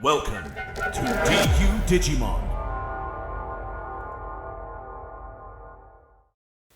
Welcome to Digimon.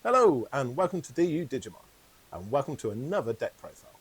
Hello and welcome to Digimon, and welcome to another deck profile.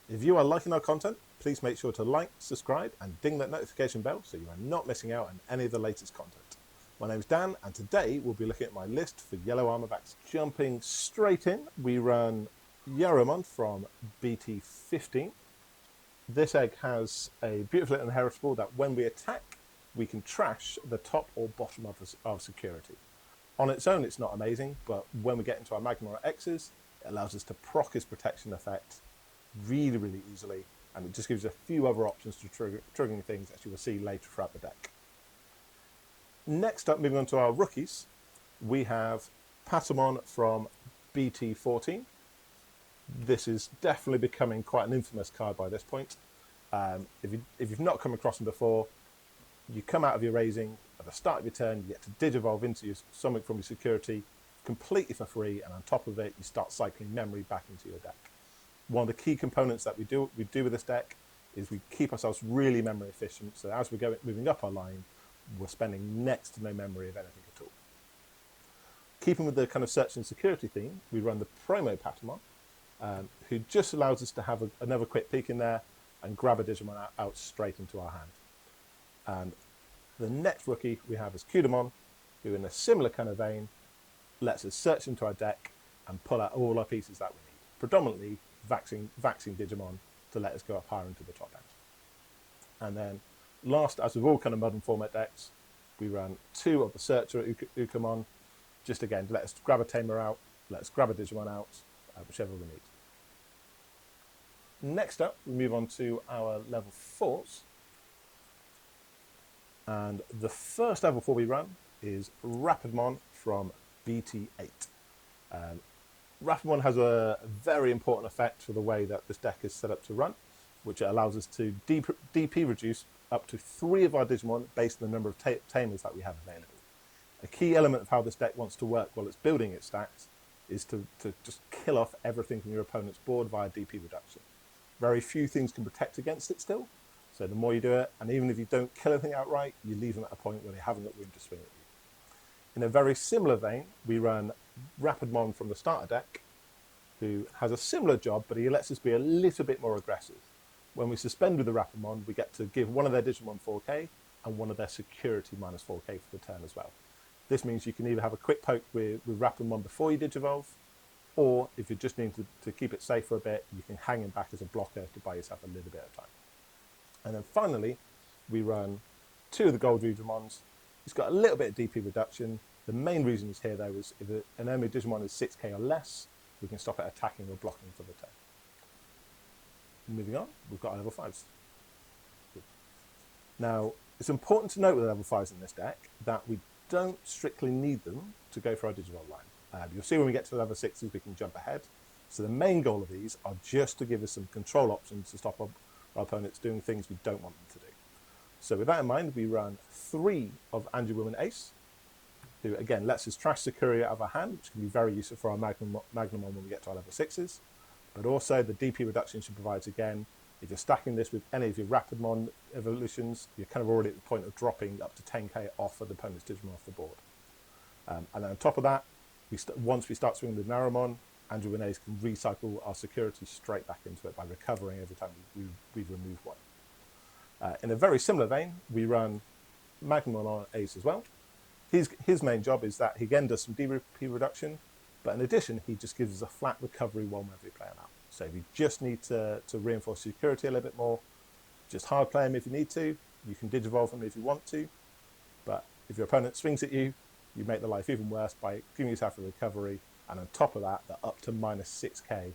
If you are liking our content, please make sure to like, subscribe and ding that notification bell so you are not missing out on any of the latest content. My name is Dan and today we'll be looking at my list for Yellow Armour backs. Jumping straight in, we run Yellow Armour from BT16. This egg has a beautiful little inheritable that when we attack, we can trash the top or bottom of our security. On its own, it's not amazing, but when we get into our Magnemon X's, it allows us to proc his protection effect really easily, and it just gives a few other options to triggering things, as you will see later throughout the deck. Next up, moving on to our rookies, we have Patamon from BT14. This is definitely becoming quite an infamous card by this point. If you've not come across him before, you come out of your raising, at the start of your turn, you get to Digivolve into something from your security completely for free, and on top of it, you start cycling memory back into your deck. One of the key components that we do with this deck is we keep ourselves really memory efficient, so as we're moving up our line, we're spending next to no memory of anything at all. Keeping with the kind of search and security theme, we run the promo Patamon, who just allows us to have another quick peek in there and grab a Digimon out straight into our hand. And the next rookie we have is Kudamon, who in a similar kind of vein lets us search into our deck and pull out all our pieces that we need, predominantly vaccine Digimon to let us go up higher into the top end. And then last, as with all kind of modern format decks, we run two of the Searcher Ukamon, just again to let us grab a Tamer out, let us grab a Digimon out, whichever we need. Next up, we move on to our level 4s. And the first level 4 we run is Rapidmon from BT8. Rapidmon has a very important effect for the way that this deck is set up to run, which allows us to DP reduce up to 3 of our Digimon based on the number of Tamers that we have available. A key element of how this deck wants to work while it's building its stacks is to just kill off everything from your opponent's board via DP reduction. Very few things can protect against it still, so the more you do it, and even if you don't kill anything outright, you leave them at a point where they haven't got room to swing at you. In a very similar vein, we run Rapidmon from the starter deck, who has a similar job, but he lets us be a little bit more aggressive. When we suspend with the Rapidmon, we get to give one of their Digimon 4k and one of their security minus 4k for the turn as well. This means you can either have a quick poke with Rapidmon before you Digivolve, or if you just need to keep it safe for a bit, you can hang him back as a blocker to buy yourself a little bit of time. And then finally, we run 2 of the Gold Digimons. He's got a little bit of DP reduction. The main reason he's here, though, is if an enemy Digimon is 6k or less, we can stop it attacking or blocking for the turn. Moving on, we've got our level 5s. Now, it's important to note with the level 5s in this deck that we don't strictly need them to go for our Digivolve line. You'll see when we get to level 6s, we can jump ahead. So the main goal of these are just to give us some control options to stop our opponents doing things we don't want them to do. So with that in mind, we run 3 of Angel Woman Ace, who again lets us trash security out of our hand, which can be very useful for our Magnemon when we get to our level 6s. But also the DP reduction she provides again. If you're stacking this with any of your Rapidmon evolutions, you're kind of already at the point of dropping up to 10k off of the opponent's Digimon off the board. And then on top of that, once we start swinging with Narumon, Angel Woman Ace can recycle our security straight back into it by recovering every time we remove one. In a very similar vein, we run Magnemon on Ace as well. His main job is that he again does some DP reduction, but in addition, he just gives us a flat recovery while we play him out. So if you just need to reinforce security a little bit more, just hard play him if you need to. You can Digivolve him if you want to, but if your opponent swings at you, you make the life even worse by giving yourself a recovery, and on top of that, the up to minus 6k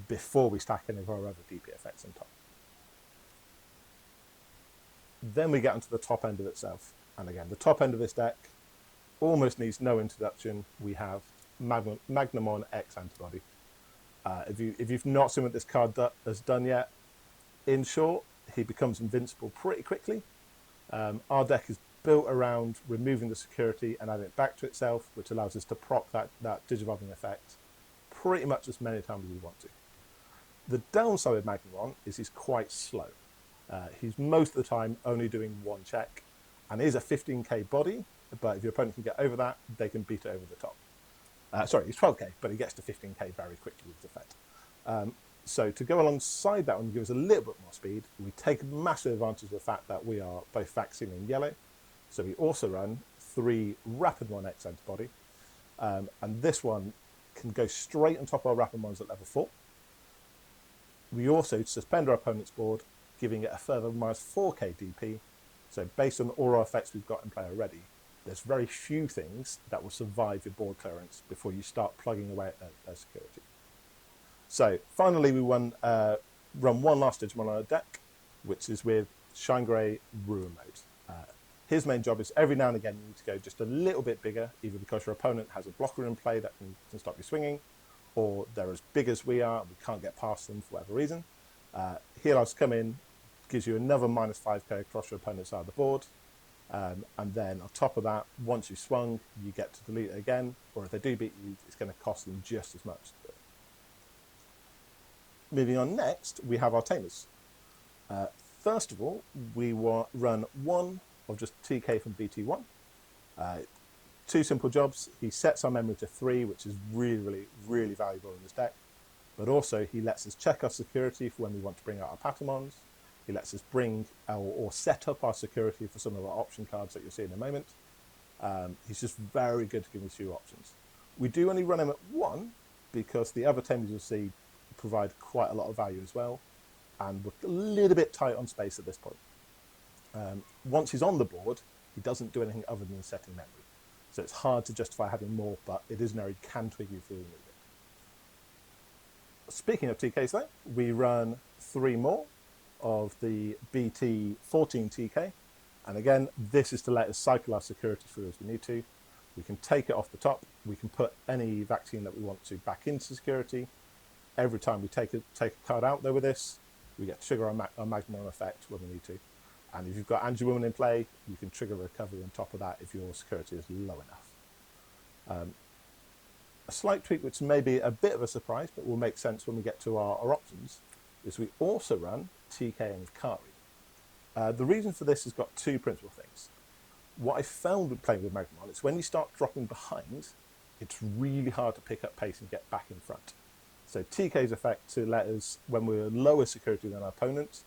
before we stack any of our other DP effects on top. Then we get onto the top end of itself. And again, the top end of this deck almost needs no introduction. We have Magnemon X Antibody. If you've not seen what this card has done yet, in short, he becomes invincible pretty quickly. Our deck is built around removing the security and adding it back to itself, which allows us to proc that Digivolving effect pretty much as many times as we want to. The downside with Magnemon is he's quite slow. He's most of the time only doing one check, and is a 15k body, but if your opponent can get over that, they can beat it over the top. Sorry, he's 12k, but he gets to 15k very quickly with his effect. So to go alongside that one, give us a little bit more speed, we take massive advantage of the fact that we are both vaccine and yellow. So we also run 3 Rapidmon X antibody, and this one can go straight on top of our Rapidmons at level 4. We also suspend our opponent's board, giving it a further minus 4k DP. So based on all our effects we've got in play already, there's very few things that will survive your board clearance before you start plugging away at their security. So finally, we run one last Digimon on our deck, which is with Shine Grey Ruin Mode. His main job is every now and again you need to go just a little bit bigger, either because your opponent has a blocker in play that can stop you swinging, or they're as big as we are and we can't get past them for whatever reason. He allows to come in, gives you another minus 5k across your opponent's side of the board, and then on top of that, once you've swung, you get to delete it again, or if they do beat you, it's going to cost them just as much to do it. Moving on next, we have our tamers. First of all, we run one of just TK from BT1. 2 simple jobs. He sets our memory to 3, which is really, really valuable in this deck. But also, he lets us check our security for when we want to bring out our Patamons. He lets us bring or set up our security for some of our option cards that you'll see in a moment. He's just very good to give us 2 options. We do only run him at 1 because the other tamers you'll see provide quite a lot of value as well, and we're a little bit tight on space at this point. Once he's on the board, he doesn't do anything other than setting memory, so it's hard to justify having more, but it is an area he can twig you if you remove it. Speaking of TKs though, we run 3 more of the BT16 TK, and again, this is to let us cycle our security through as we need to. We can take it off the top, we can put any vaccine that we want to back into security. Every time we take a card out there with this, we get to trigger our Magnemon effect when we need to. And if you've got Anti-Woman in play, you can trigger recovery on top of that if your security is low enough. A slight tweak, which may be a bit of a surprise, but will make sense when we get to our options, is we also run TK and Kari. The reason for this has got 2 principal things. What I found with playing with Magnemon is when you start dropping behind, it's really hard to pick up pace and get back in front. So TK's effect to let us, when we're lower security than our opponents,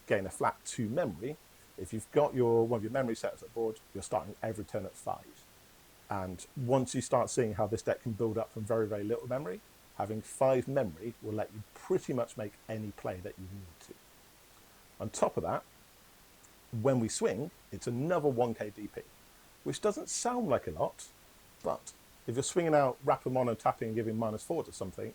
gain a flat 2 memory. If you've got one of your memory setters at board, you're starting every turn at 5. And once you start seeing how this deck can build up from very, very little memory, having 5 memory will let you pretty much make any play that you need to. On top of that, when we swing, it's another 1k DP, which doesn't sound like a lot, but if you're swinging out Rapidmon and tapping and giving -4 to something,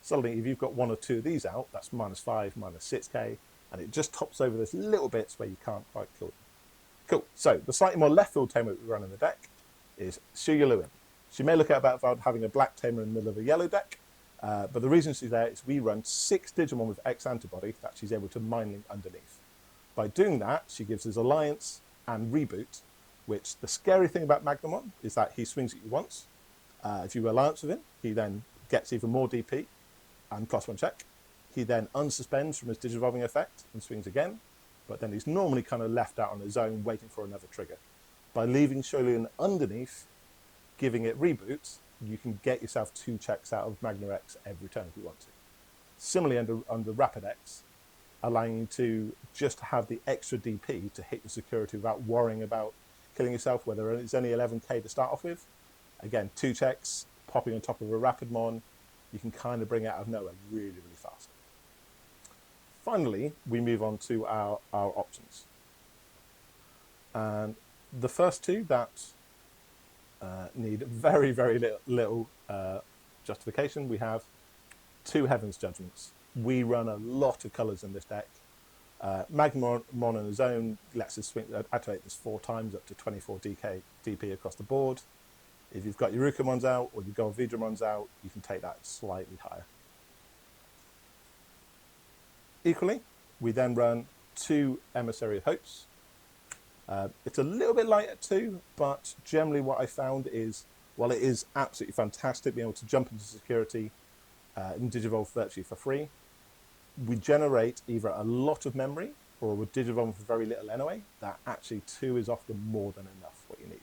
suddenly if you've got 1 or 2 of these out, that's -5, -6k, and it just tops over this little bits where you can't quite kill them. Cool. So the slightly more left field tamer we run in the deck is Yellow Armour. She may look at about having a black tamer in the middle of a yellow deck, but the reason she's there is we run 6 Digimon with X antibody that she's able to mind link underneath. By doing that, she gives us Alliance and Reboot, which the scary thing about Magnemon is that he swings at you once. If you Alliance with him, he then gets even more DP and +1 check. He then unsuspends from his Digivolving effect and swings again, but then he's normally kind of left out on his own waiting for another trigger. By leaving Shoryuken underneath, giving it Reboot, you can get yourself 2 checks out of Magna X every turn if you want to. Similarly under Rapid X, allowing you to just have the extra DP to hit your security without worrying about killing yourself, whether it's only 11k to start off with. Again, 2 checks, popping on top of a Rapidmon, you can kind of bring it out of nowhere really, really fast. Finally, we move on to our options. And the first 2 that need very, very little justification, we have 2 Heaven's Judgments. We run a lot of colours in this deck. Magnemon on his own lets us activate this 4 times up to 24 DP across the board. If you've got your Urukamons out or you've got Vidramons out, you can take that slightly higher. Equally, we then run 2 Emissary of Hopes. It's a little bit light at 2, but generally what I found is, while it is absolutely fantastic being able to jump into security and Digivolve virtually for free, we generate either a lot of memory or would Digivolve for very little anyway, that actually 2 is often more than enough what you need.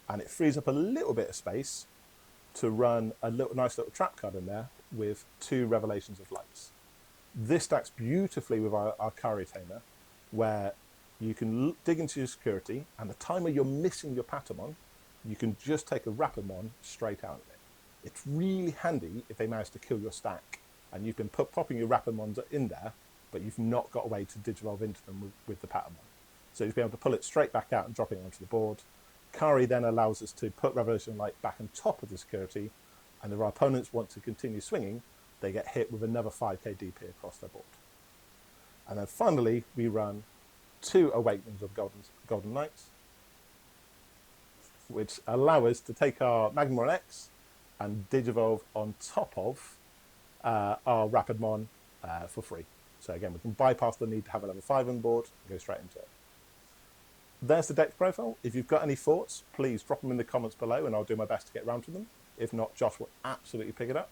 And it frees up a little bit of space to run a nice little trap card in there with 2 Revelations of Lights. This stacks beautifully with our Kari Tamer, where you can dig into your security, and the timer you're missing your Patamon, you can just take a Rapamon straight out of it. It's really handy if they manage to kill your stack, and you've been popping your Rapamons in there, but you've not got a way to Digivolve into them with the Patamon. So you'll be able to pull it straight back out and drop it onto the board. Kari then allows us to put Revelation Light back on top of the security, and if our opponents want to continue swinging, they get hit with another 5k DP across their board. And then finally, we run 2 Awakenings of Golden Knights, which allow us to take our Magnemon X and Digivolve on top of our Rapidmon for free. So again, we can bypass the need to have a level 5 on board and go straight into it. There's the deck profile. If you've got any thoughts, please drop them in the comments below and I'll do my best to get around to them. If not, Josh will absolutely pick it up.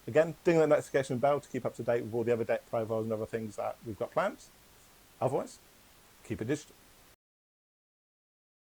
Again, ding that notification bell to keep up to date with all the other deck profiles and other things that we've got planned. Otherwise, keep it digital.